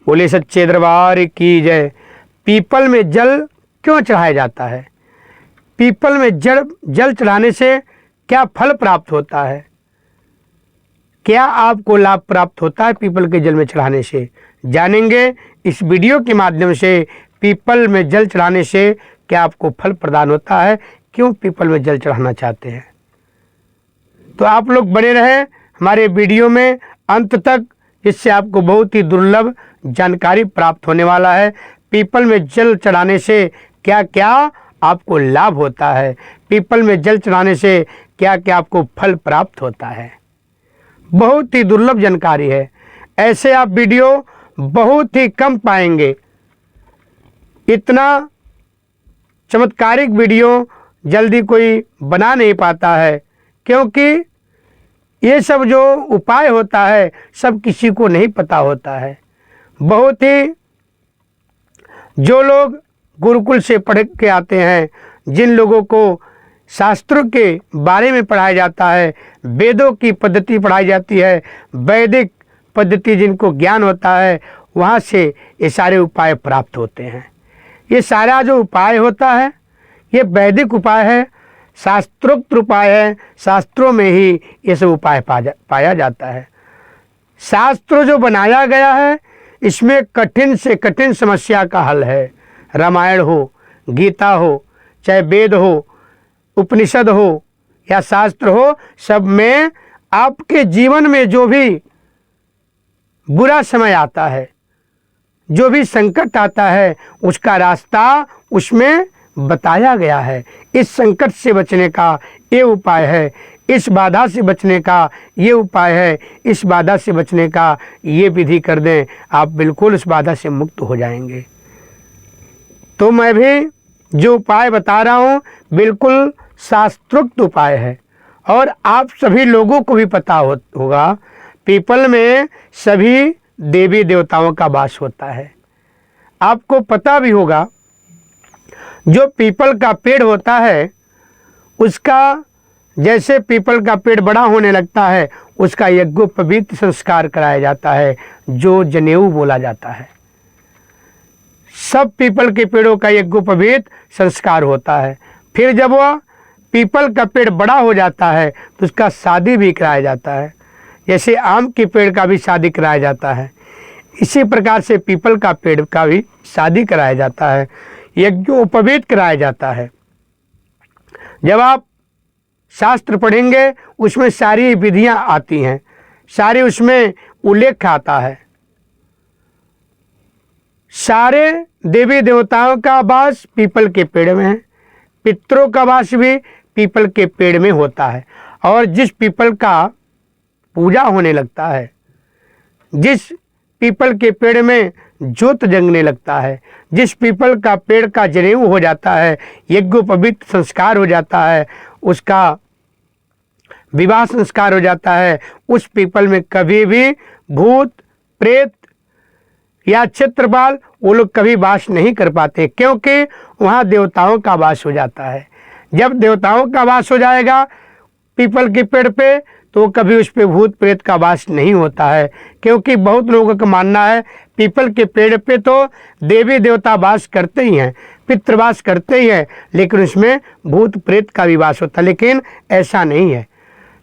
बोले सच्चे दरबार की जय। पीपल में जल क्यों चढ़ाया जाता है? पीपल में जल चढ़ाने से क्या फल प्राप्त होता है? क्या आपको लाभ प्राप्त होता है पीपल के जल में चढ़ाने से? जानेंगे इस वीडियो के माध्यम से। पीपल में जल चढ़ाने से क्या आपको फल प्रदान होता है? क्यों पीपल में जल चढ़ाना चाहते हैं? तो आप लोग बने रहें हमारे वीडियो में अंत तक, जिससे आपको बहुत ही दुर्लभ जानकारी प्राप्त होने वाला है। पीपल में जल चढ़ाने से क्या क्या आपको लाभ होता है? पीपल में जल चढ़ाने से क्या क्या आपको फल प्राप्त होता है? बहुत ही दुर्लभ जानकारी है। ऐसे आप वीडियो बहुत ही कम पाएंगे। इतना चमत्कारिक वीडियो जल्दी कोई बना नहीं पाता है, क्योंकि ये सब जो उपाय होता है सब किसी को नहीं पता होता है। बहुत ही जो लोग गुरुकुल से पढ़ के आते हैं, जिन लोगों को शास्त्रों के बारे में पढ़ाया जाता है, वेदों की पद्धति पढ़ाई जाती है, वैदिक पद्धति जिनको ज्ञान होता है, वहाँ से ये सारे उपाय प्राप्त होते हैं। ये सारा जो उपाय होता है ये वैदिक उपाय है, शास्त्रोक्त उपाय है। शास्त्रों में ही ये सब उपाय पाया जाता है। शास्त्र जो बनाया गया है इसमें कठिन से कठिन समस्या का हल है। रामायण हो, गीता हो, चाहे वेद हो, उपनिषद हो या शास्त्र हो, सब में आपके जीवन में जो भी बुरा समय आता है, जो भी संकट आता है, उसका रास्ता उसमें बताया गया है। इस संकट से बचने का ये उपाय है, इस बाधा से बचने का ये उपाय है, इस बाधा से बचने का ये विधि कर दें, आप बिल्कुल उस बाधा से मुक्त हो जाएंगे। तो मैं भी जो उपाय बता रहा हूँ बिल्कुल शास्त्रोक्त उपाय है, और आप सभी लोगों को भी पता होगा पीपल में सभी देवी देवताओं का वास होता है। आपको पता भी होगा जो पीपल का पेड़ होता है उसका, जैसे पीपल का पेड़ बड़ा होने लगता है उसका यज्ञोपवीत संस्कार कराया जाता है, जो जनेऊ बोला जाता है। सब पीपल के पेड़ों का यज्ञोपवीत संस्कार होता है। फिर जब वह पीपल का पेड़ बड़ा हो जाता है तो उसका शादी भी कराया जाता है, जैसे आम के पेड़ का भी शादी कराया जाता है। इसी प्रकार से पीपल का पेड़ का भी शादी कराया जाता है, यज्ञोपवीत कराया जाता है। जब आप शास्त्र पढ़ेंगे उसमें सारी विधियां आती हैं, सारे उसमें उल्लेख आता है। सारे देवी देवताओं का वास पीपल के पेड़ में है, पितरों का वास भी पीपल के पेड़ में होता है। और जिस पीपल का पूजा होने लगता है, जिस पीपल के पेड़ में ज्योत जगने लगता है, जिस पीपल का पेड़ का जनेऊ हो जाता है, यज्ञोपवीत संस्कार हो जाता है, उसका विवाह संस्कार हो जाता है, उस पीपल में कभी भी भूत प्रेत या क्षेत्रपाल वो लोग कभी वास नहीं कर पाते, क्योंकि वहाँ देवताओं का वास हो जाता है। जब देवताओं का वास हो जाएगा पीपल के पेड़ पे तो कभी उस पे भूत प्रेत का वास नहीं होता है, क्योंकि बहुत लोगों का मानना है पीपल के पेड़ पे तो देवी देवता वास करते ही हैं, पितृवास करते ही हैं, लेकिन उसमें भूत प्रेत का भी वास होता है। लेकिन ऐसा नहीं है।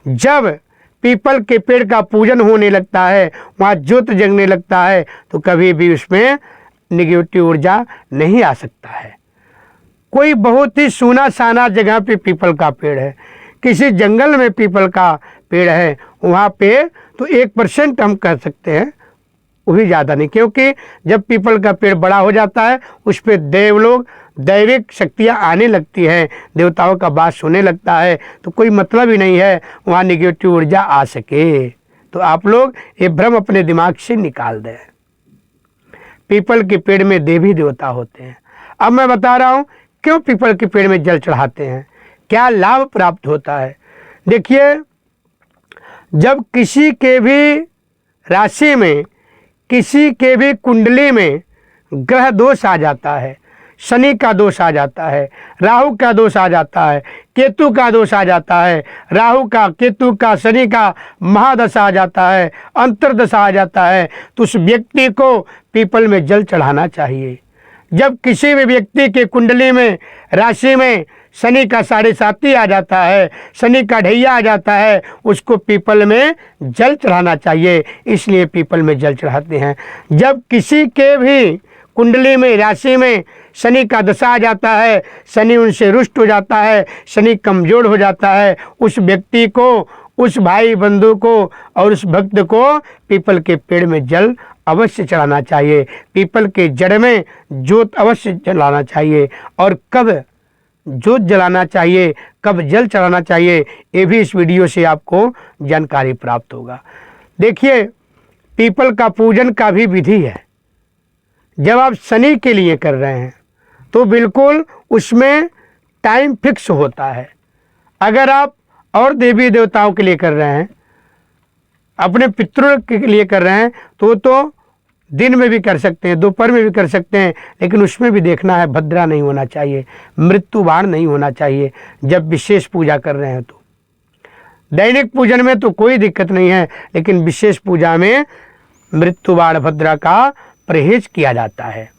जब पीपल के पेड़ का पूजन होने लगता है, वहाँ ज्योत जगने लगता है, तो कभी भी उसमें निगेटिव ऊर्जा नहीं आ सकता है। कोई बहुत ही सूना साना जगह पे पीपल का पेड़ है, किसी जंगल में पीपल का पेड़ है, वहाँ पे तो 1% हम कह सकते हैं, वो भी ज़्यादा नहीं, क्योंकि जब पीपल का पेड़ बड़ा हो जाता है उस पर देवलोग दैविक शक्तियाँ आने लगती हैं, देवताओं का वास होने लगता है, तो कोई मतलब ही नहीं है वहाँ निगेटिव ऊर्जा आ सके। तो आप लोग ये भ्रम अपने दिमाग से निकाल दें। पीपल के पेड़ में देवी देवता होते हैं। अब मैं बता रहा हूँ क्यों पीपल के पेड़ में जल चढ़ाते हैं, क्या लाभ प्राप्त होता है। देखिए, जब किसी के भी राशि में, किसी के भी कुंडली में ग्रह दोष आ जाता है, शनि का दोष आ जाता है, राहु का दोष आ जाता है, केतु का दोष आ जाता है, राहु का, केतु का, शनि का महादशा आ जाता है, अंतर्दशा आ जाता है, तो उस व्यक्ति को पीपल में जल चढ़ाना चाहिए। जब किसी भी व्यक्ति के कुंडली में, राशि में शनि का 7.5 आ जाता है, शनि का ढैया आ जाता है, उसको पीपल में जल चढ़ाना चाहिए। इसलिए पीपल में जल चढ़ाते हैं। जब किसी के भी कुंडली में, राशि में शनि का दशा आ जाता है, शनि उनसे रुष्ट हो जाता है, शनि कमजोर हो जाता है, उस व्यक्ति को, उस भाई बंधु को और उस भक्त को पीपल के पेड़ में जल अवश्य चढ़ाना चाहिए। पीपल के जड़ में जोत अवश्य जलाना चाहिए। और कब जोत जलाना चाहिए, कब जल चढ़ाना चाहिए, ये भी इस वीडियो से आपको जानकारी प्राप्त होगा। देखिए, पीपल का पूजन का भी विधि है। जब आप शनि के लिए कर रहे हैं तो बिल्कुल उसमें टाइम फिक्स होता है। अगर आप और देवी देवताओं के लिए कर रहे हैं, अपने पितरों के लिए कर रहे हैं, तो दिन में भी कर सकते हैं, दोपहर में भी कर सकते हैं, लेकिन उसमें भी देखना है भद्रा नहीं होना चाहिए, मृत्यु बाण नहीं होना चाहिए। जब विशेष पूजा कर रहे हैं तो दैनिक पूजन में तो कोई दिक्कत नहीं है, लेकिन विशेष पूजा में मृत्यु बाण भद्रा का परहेज किया जाता है।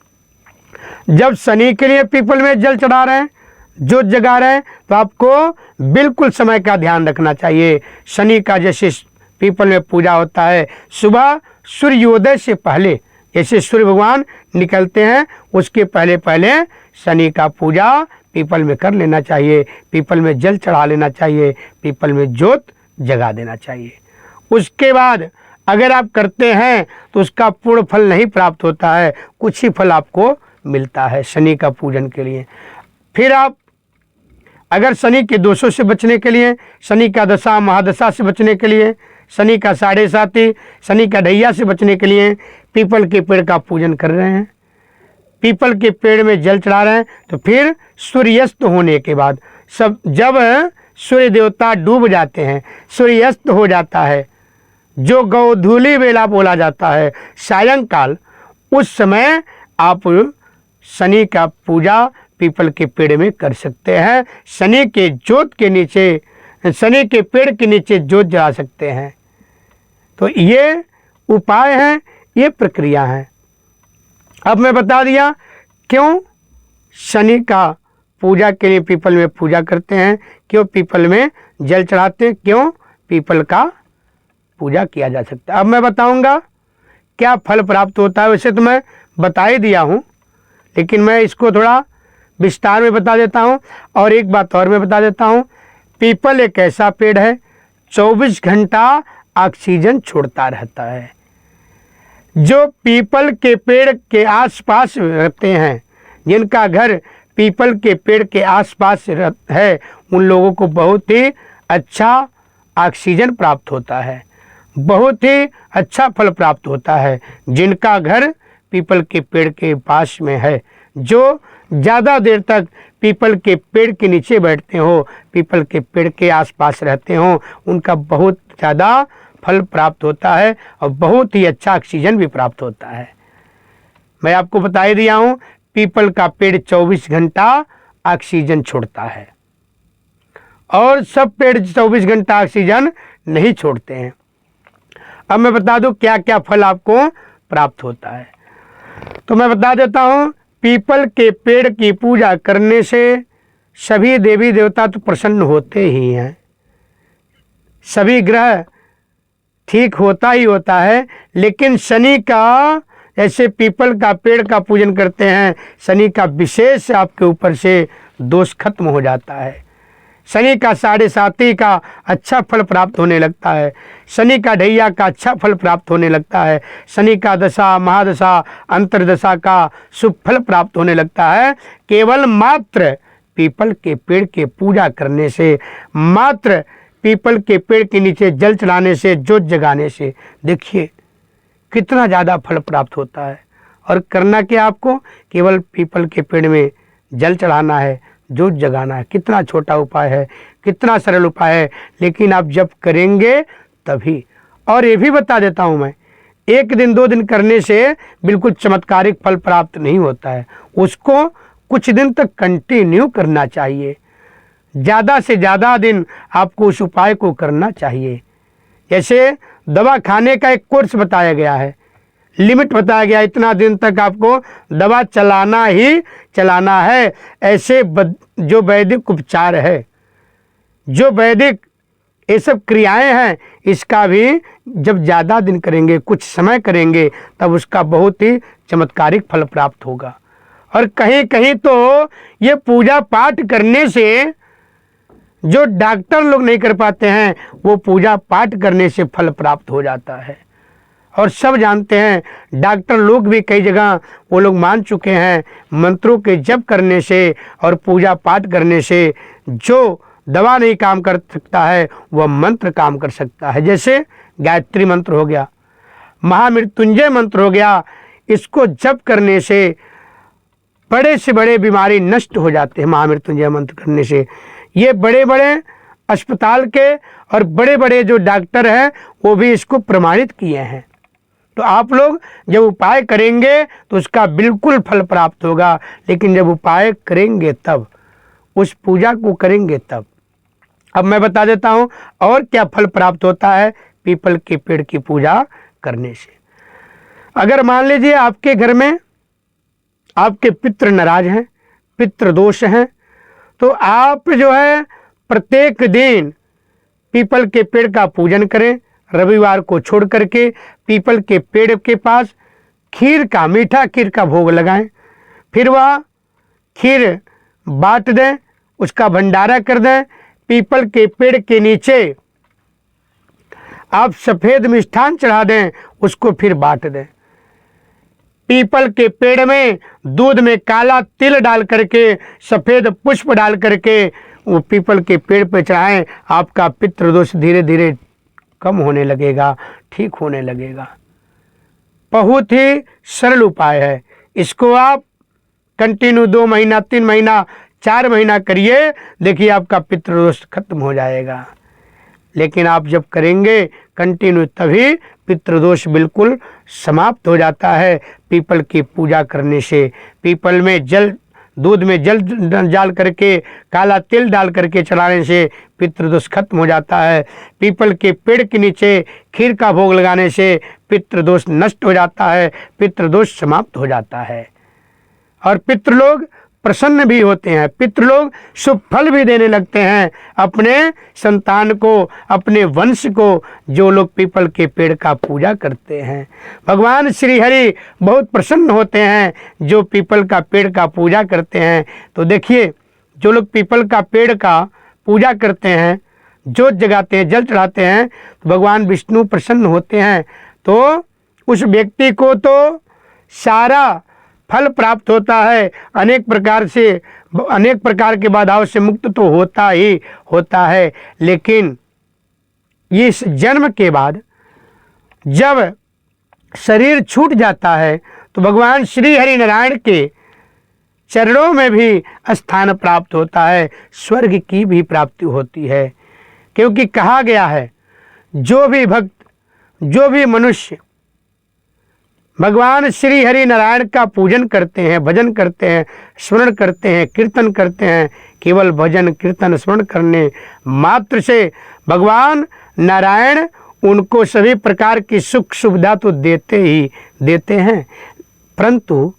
जब शनि के लिए पीपल में जल चढ़ा रहे हैं, जोत जगा रहे हैं, तो आपको बिल्कुल समय का ध्यान रखना चाहिए। शनि का जैसे पीपल में पूजा होता है सुबह सूर्योदय से पहले, जैसे सूर्य भगवान निकलते हैं उसके पहले पहले शनि का पूजा पीपल में कर लेना चाहिए, पीपल में जल चढ़ा लेना चाहिए, पीपल में जोत जगा देना चाहिए। उसके बाद अगर आप करते हैं तो उसका पूर्ण फल नहीं प्राप्त होता है, कुछ ही फल आपको मिलता है शनि का पूजन के लिए। फिर आप अगर शनि के दोषों से बचने के लिए, शनि का दशा महादशा से बचने के लिए, शनि का 7.5, शनि का ढैया से बचने के लिए पीपल के पेड़ का पूजन कर रहे हैं, पीपल के पेड़ में जल चढ़ा रहे हैं, तो फिर सूर्यास्त होने के बाद, जब सूर्य देवता डूब जाते हैं, सूर्यास्त हो जाता है, जो गोधूली वेला बोला जाता है, सायंकाल, उस समय आप शनि का पूजा पीपल के पेड़ में कर सकते हैं। शनि के जोत के नीचे, शनि के पेड़ के नीचे जोत जला सकते हैं। तो ये उपाय हैं, ये प्रक्रिया है। अब मैं बता दिया क्यों शनि का पूजा के लिए पीपल में पूजा करते हैं, क्यों पीपल में जल चढ़ाते हैं, क्यों पीपल का पूजा किया जा सकता है। अब मैं बताऊंगा क्या फल प्राप्त होता है। वैसे तो मैं बता ही दिया हूँ, लेकिन मैं इसको थोड़ा विस्तार में बता देता हूँ। और एक बात और मैं बता देता हूँ, पीपल एक ऐसा पेड़ है 24 घंटा ऑक्सीजन छोड़ता रहता है। जो पीपल के पेड़ के आसपास रहते हैं, जिनका घर पीपल के पेड़ के आसपास है, उन लोगों को बहुत ही अच्छा ऑक्सीजन प्राप्त होता है, बहुत ही अच्छा फल प्राप्त होता है। जिनका घर पीपल के पेड़ के पास में है, जो ज़्यादा देर तक पीपल के पेड़ के नीचे बैठते हो, पीपल के पेड़ के आसपास रहते हो, उनका बहुत ज़्यादा फल प्राप्त होता है और बहुत ही अच्छा ऑक्सीजन भी प्राप्त होता है। मैं आपको बता ही दिया हूँ, पीपल का पेड़ 24 घंटा ऑक्सीजन छोड़ता है और सब पेड़ 24 घंटा ऑक्सीजन नहीं छोड़ते हैं। अब मैं बता दूं क्या क्या फल आपको प्राप्त होता है। तो मैं बता देता हूँ, पीपल के पेड़ की पूजा करने से सभी देवी देवता तो प्रसन्न होते ही हैं, सभी ग्रह ठीक होता ही होता है, लेकिन शनि का, जैसे पीपल का पेड़ का पूजन करते हैं, शनि का विशेष आपके ऊपर से दोष खत्म हो जाता है। शनि का 7.5 का अच्छा फल प्राप्त होने लगता है, शनि का ढैया का अच्छा फल प्राप्त होने लगता है, शनि का दशा महादशा अंतर्दशा का शुभ फल प्राप्त होने लगता है। केवल मात्र पीपल के पेड़ के पूजा करने से, मात्र पीपल के पेड़ के नीचे जल चढ़ाने से, जोत जगाने से, देखिए कितना ज़्यादा फल प्राप्त होता है। और करना क्या आपको, केवल पीपल के पेड़ में जल चढ़ाना है, जोत जगाना है। कितना छोटा उपाय है, कितना सरल उपाय है, लेकिन आप जब करेंगे तभी। और ये भी बता देता हूँ मैं, 1 दिन 2 दिन करने से बिल्कुल चमत्कारिक फल प्राप्त नहीं होता है, उसको कुछ दिन तक कंटिन्यू करना चाहिए। ज़्यादा से ज़्यादा दिन आपको उस उपाय को करना चाहिए। जैसे दवा खाने का एक कोर्स बताया गया है, लिमिट बताया गया, इतना दिन तक आपको दवा चलाना ही चलाना है। ऐसे जो वैदिक उपचार है, जो वैदिक ये सब क्रियाएं हैं, इसका भी जब ज़्यादा दिन करेंगे, कुछ समय करेंगे, तब उसका बहुत ही चमत्कारिक फल प्राप्त होगा। और कहीं कहीं तो ये पूजा पाठ करने से जो डॉक्टर लोग नहीं कर पाते हैं, वो पूजा पाठ करने से फल प्राप्त हो जाता है। और सब जानते हैं, डॉक्टर लोग भी कई जगह वो लोग मान चुके हैं, मंत्रों के जप करने से और पूजा पाठ करने से जो दवा नहीं काम कर सकता है, वह मंत्र काम कर सकता है। जैसे गायत्री मंत्र हो गया, महामृत्युंजय मंत्र हो गया, इसको जप करने से बड़े से बड़े बीमारी नष्ट हो जाते हैं। महामृत्युंजय मंत्र करने से ये बड़े बड़े अस्पताल के और बड़े बड़े जो डॉक्टर हैं, वो भी इसको प्रमाणित किए हैं। तो आप लोग जब उपाय करेंगे तो उसका बिल्कुल फल प्राप्त होगा, लेकिन जब उपाय करेंगे तब, उस पूजा को करेंगे तब। अब मैं बता देता हूँ और क्या फल प्राप्त होता है पीपल के पेड़ की पूजा करने से। अगर मान लीजिए आपके घर में आपके पितृ नाराज हैं, पितृ दोष हैं, तो आप जो है प्रत्येक दिन पीपल के पेड़ का पूजन करें। रविवार को छोड़ करके पीपल के पेड़ के पास खीर का, मीठा खीर का भोग लगाएं। फिर वह खीर बांट दें, उसका भंडारा कर दें। पीपल के पेड़ के नीचे आप सफ़ेद मिष्ठान चढ़ा दें, उसको फिर बांट दें। पीपल के पेड़ में दूध में काला तिल डाल करके, सफ़ेद पुष्प डाल करके वो पीपल के पेड़ पर चढ़ाएं। आपका पितृदोष धीरे धीरे कम होने लगेगा, ठीक होने लगेगा। बहुत ही सरल उपाय है। इसको आप कंटिन्यू 2 महीना, 3 महीना, 4 महीना करिए, देखिए आपका पितृदोष खत्म हो जाएगा। लेकिन आप जब करेंगे कंटिन्यू, तभी पितृदोष बिल्कुल समाप्त हो जाता है पीपल की पूजा करने से। पीपल में जल, दूध में जल डाल करके, काला तिल डाल करके चढ़ाने से पितृदोष खत्म हो जाता है। पीपल के पेड़ के नीचे खीर का भोग लगाने से पितृदोष नष्ट हो जाता है, पितृदोष समाप्त हो जाता है। और पितृलोग प्रसन्न भी होते हैं, पितृलोग शुभ फल भी देने लगते हैं अपने संतान को, अपने वंश को, जो लोग पीपल के पेड़ का पूजा करते हैं। भगवान श्री हरि बहुत प्रसन्न होते हैं जो पीपल का पेड़ का पूजा करते हैं। तो देखिए, जो लोग पीपल का पेड़ का पूजा करते हैं, जोत जगाते हैं, जल चढ़ाते हैं, तो भगवान विष्णु प्रसन्न होते हैं। तो उस व्यक्ति को तो सारा फल प्राप्त होता है, अनेक प्रकार के बाधाओं से मुक्त तो होता ही होता है। लेकिन इस जन्म के बाद जब शरीर छूट जाता है, तो भगवान श्री हरि नारायण के चरणों में भी स्थान प्राप्त होता है, स्वर्ग की भी प्राप्ति होती है। क्योंकि कहा गया है, जो भी भक्त, जो भी मनुष्य भगवान श्री हरि नारायण का पूजन करते हैं, भजन करते हैं, स्मरण करते हैं, कीर्तन करते हैं, केवल भजन कीर्तन स्मरण करने मात्र से भगवान नारायण उनको सभी प्रकार की सुख सुविधा तो देते ही देते हैं, परंतु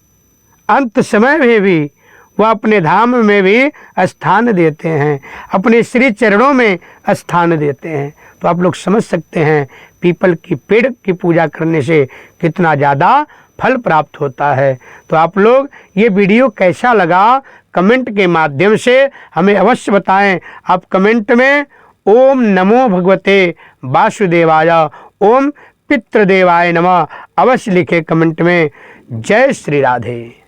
अंत समय में भी वह अपने धाम में भी स्थान देते हैं, अपने श्री चरणों में स्थान देते हैं। तो आप लोग समझ सकते हैं पीपल की पेड़ की पूजा करने से कितना ज़्यादा फल प्राप्त होता है। तो आप लोग ये वीडियो कैसा लगा कमेंट के माध्यम से हमें अवश्य बताएं। आप कमेंट में ओम नमो भगवते वासुदेवाय, ओम पितृदेवाय नमः अवश्य लिखें कमेंट में। जय श्री राधे।